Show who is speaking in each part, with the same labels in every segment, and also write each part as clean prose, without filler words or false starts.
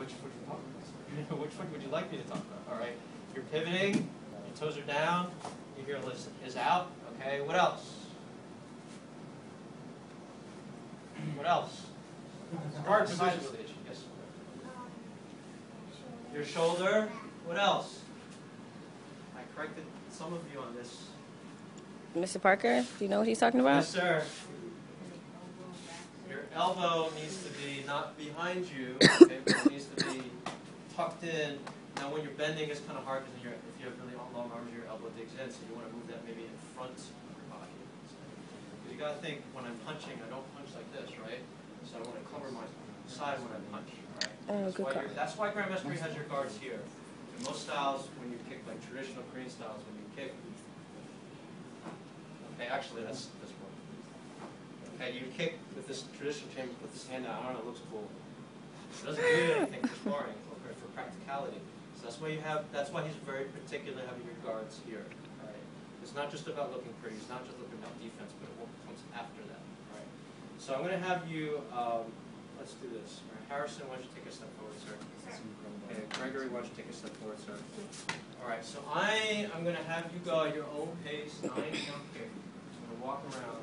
Speaker 1: which foot are we talking about? Which foot would you like me to talk about? All right. You're pivoting. Your toes are down. Your heel is out. Okay. What else? What else? Hard side relation. Yes. Your shoulder. What else? I corrected some of you on this.
Speaker 2: Mr. Parker, do you know what he's talking about?
Speaker 1: Yes, sir. Your elbow needs to be not behind you, okay, but it needs to be tucked in. Now, when you're bending, it's kind of hard because if you have really long arms, your elbow digs in, so you want to move that maybe in front of your body. Because you got to think, when I'm punching, I don't punch like this, right? So I want to cover my side when I punch, right?
Speaker 2: Oh,
Speaker 1: that's why Grandmaster has your guards here. In most styles, when you kick, like traditional Korean styles, when you kick, okay, actually, that's this one. Okay, you kick with this traditional chamber, put this hand out. I don't know, it looks cool. It doesn't do anything for sparring or for practicality. So that's why he's very particular having your guards here. All right. It's not just about looking pretty. It's not just looking about defense, but what comes after that. All right. So I'm going to have you. Let's do this. All right, Harrison, why don't you take a step forward, sir? Okay, Gregory, why don't you take a step forward, sir? All right. So I'm going to have you go at your own pace, 9 count kick. I'm going to walk around.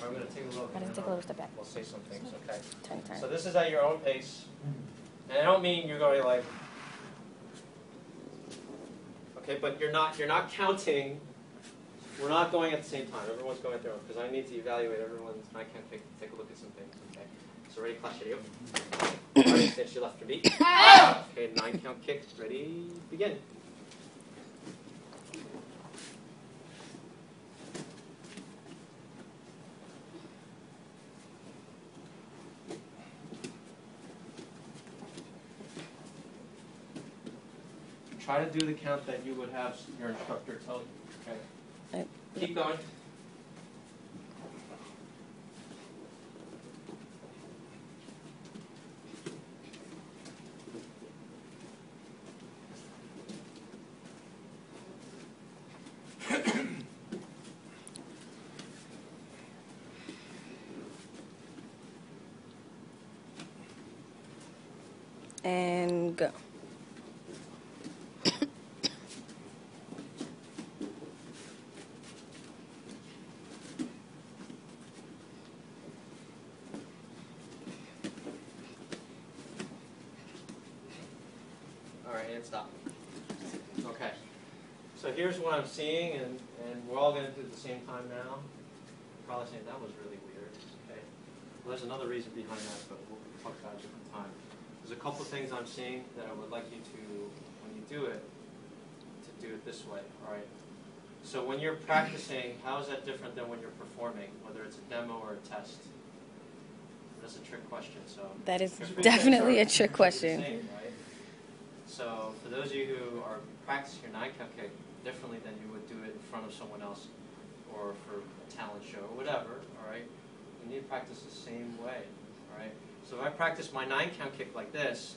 Speaker 1: I'm going to take a look.
Speaker 2: I didn't take a little step back.
Speaker 1: We'll say some things, okay?
Speaker 2: Turn.
Speaker 1: So this is at your own pace. And I don't mean you're going like, okay, but you're not counting. We're not going at the same time. Everyone's going at their own, because I need to evaluate everyone's. I can't take a look at some things, okay? So ready, clash your heel. Ready, stitch your left your beat. Okay, 9 count kick. Ready, begin. Try to do the count that you would have your instructor tell you. Okay. Keep going.
Speaker 2: And go. And stop. Okay. So here's what I'm seeing, and we're all going to do it at the same time now. You're probably saying that was really weird. Okay. Well, there's another reason behind that, but we'll talk about it a different time. There's a couple of things I'm seeing that I would like you to, when you do it, to do it this way. All right. So when you're practicing, how is that different than when you're performing, whether it's a demo or a test? That's a trick question. So that is definitely a trick question.
Speaker 1: Same, right? So for those of you who are practicing your 9 count kick differently than you would do it in front of someone else or for a talent show or whatever, all right, you need to practice the same way, all right? So if I practice my 9 count kick like this,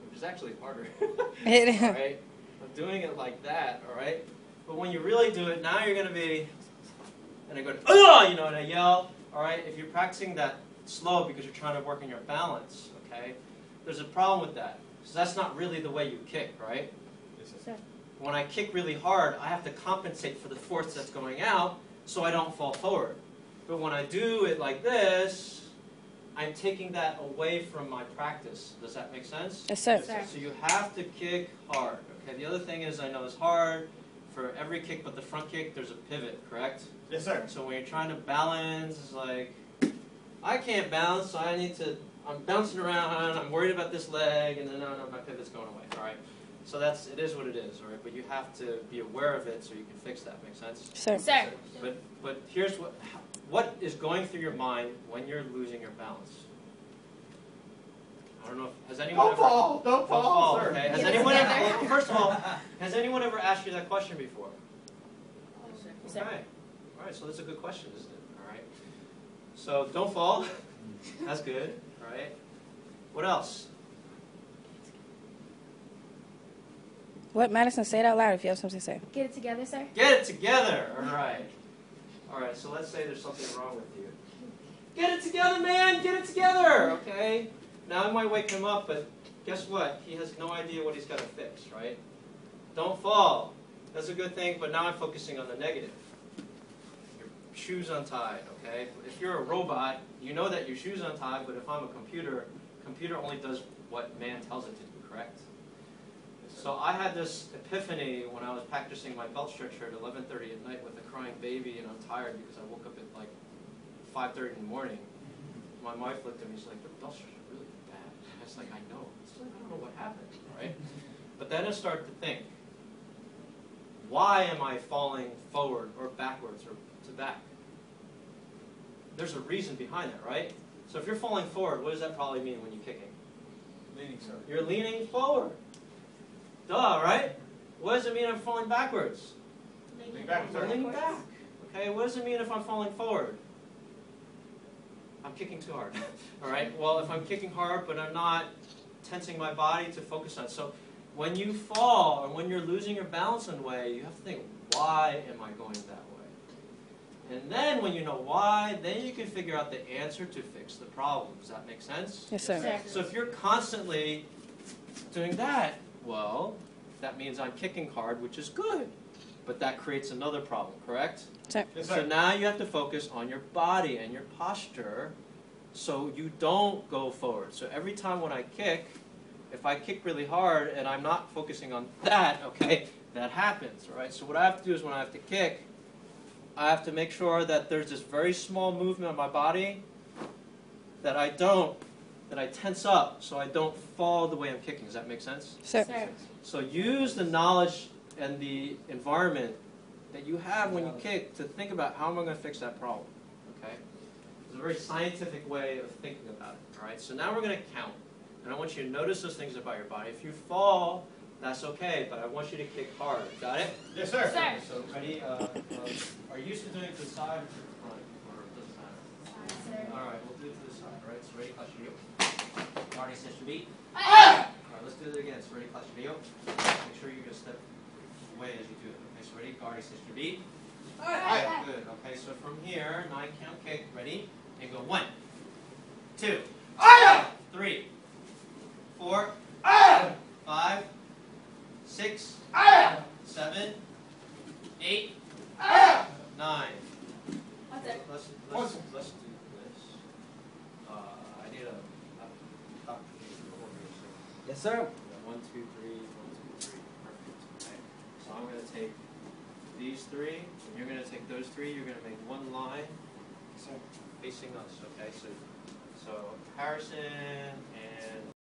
Speaker 1: which is actually harder, all right? I'm doing it like that, all right? But when you really do it, now you're going to be, and I go, oh, you know, and I yell. All right, if you're practicing that slow because you're trying to work on your balance, okay, there's a problem with that. So that's not really the way you kick, right?
Speaker 2: Sure.
Speaker 1: When I kick really hard, I have to compensate for the force that's going out so I don't fall forward. But when I do it like this, I'm taking that away from my practice. Does that make sense?
Speaker 2: Yes, sir.
Speaker 1: So you have to kick hard. Okay. The other thing is, I know it's hard. For every kick but the front kick, there's a pivot, correct?
Speaker 3: Yes, sir.
Speaker 1: So when you're trying to balance, it's like, I can't balance, so I'm bouncing around, I'm worried about this leg, and then no, my pivot's going away, all right? So it is what it is, all right? But you have to be aware of it so you can fix that, make sense?
Speaker 2: Sir.
Speaker 4: Sir.
Speaker 1: But here's what is going through your mind when you're losing your balance? I don't know if, has anyone
Speaker 3: Don't fall, sir.
Speaker 1: Okay. Has anyone ever, first of all, has anyone ever asked you that question before?
Speaker 4: Sir.
Speaker 1: Okay. All right, so that's a good question, isn't it? All right. So don't fall. That's good. All right. What else?
Speaker 2: What, Madison? Say it out loud if you have something to say.
Speaker 4: Get it together, sir.
Speaker 1: Get it together. All right.
Speaker 2: All right, so let's say there's something wrong with you. Get it together, man! Get it together! Okay? Now I might wake him up, but guess what? He has no idea what he's got to fix, right? Don't fall. That's a good thing, but now I'm focusing on the negative. Your shoes untied, okay? If you're a robot, you know that your shoes untied, but if I'm a computer only does what man tells it to do, correct? So I had this epiphany when I was practicing my belt stretcher at 11:30 at night with a crying baby, and I'm tired because I woke up at like 5:30 in the morning. My wife looked at me, she's like, "The belt stretcher really bad." I was like, "I know. It's like, I don't know what happened, right?" But then I started to think, why am I falling forward or backwards or to back? There's a reason behind that, right? So if you're falling forward, what does that probably mean when you're kicking?
Speaker 3: Leaning, sir.
Speaker 2: You're leaning forward. Duh, right? What does it mean if I'm falling backwards?
Speaker 3: Lean back, sir.
Speaker 2: I'm leaning back. Okay, what does it mean if I'm falling forward? I'm kicking too hard. All right, well, if I'm kicking hard but I'm not tensing my body to focus on. So when you fall or when you're losing your balance in a way, you have to think, why am I going that way? And then when you know why, then you can figure out the answer to fix the problem. Does that make sense?
Speaker 5: Yes, sir.
Speaker 4: Yes.
Speaker 2: So if you're constantly doing that, well, that means I'm kicking hard, which is good. But that creates another problem, correct?
Speaker 5: Sir.
Speaker 3: Yes,
Speaker 2: So
Speaker 3: sir.
Speaker 2: now you have to focus on your body and your posture so you don't go forward. So every time when I kick, if I kick really hard and I'm not focusing on that, okay, that happens, right? So what I have to do is when I have to kick, I have to make sure that there's this very small movement of my body that I tense up so I don't fall the way I'm kicking. Does that make sense?
Speaker 5: Sir.
Speaker 4: Sir.
Speaker 2: So use the knowledge and the environment that you have when you kick to think about how am I going to fix that problem, okay? It's a very scientific way of thinking about it, all right? So now we're going to count, and I want you to notice those things about your body. If you fall, that's okay, but I want you to kick hard. Got it?
Speaker 3: Yes, sir.
Speaker 4: Sir.
Speaker 2: So ready? Are you used to doing it to the side or to the front, or doesn't matter? All right, we'll do it to the side, all right? So ready, clutch your heel. Guarding sets your beat. All right, let's do it again. So ready, clutch your heel. Make sure you're going to step away as you do it. Okay, so ready, guarding sets your beat. All right, good. Okay, so from here, 9 count kick. Ready? And go 1, 2, 3, 4, 5, 6, 7, 8, 9.
Speaker 4: What's it?
Speaker 2: Let's do this. I need a doctor over here.
Speaker 3: Yes, sir.
Speaker 2: 1, 2, 3, 1, 2, 3. Perfect. Okay. So I'm going to take these 3, and you're going to take those 3. You're going to make one line facing us. Okay. So Harrison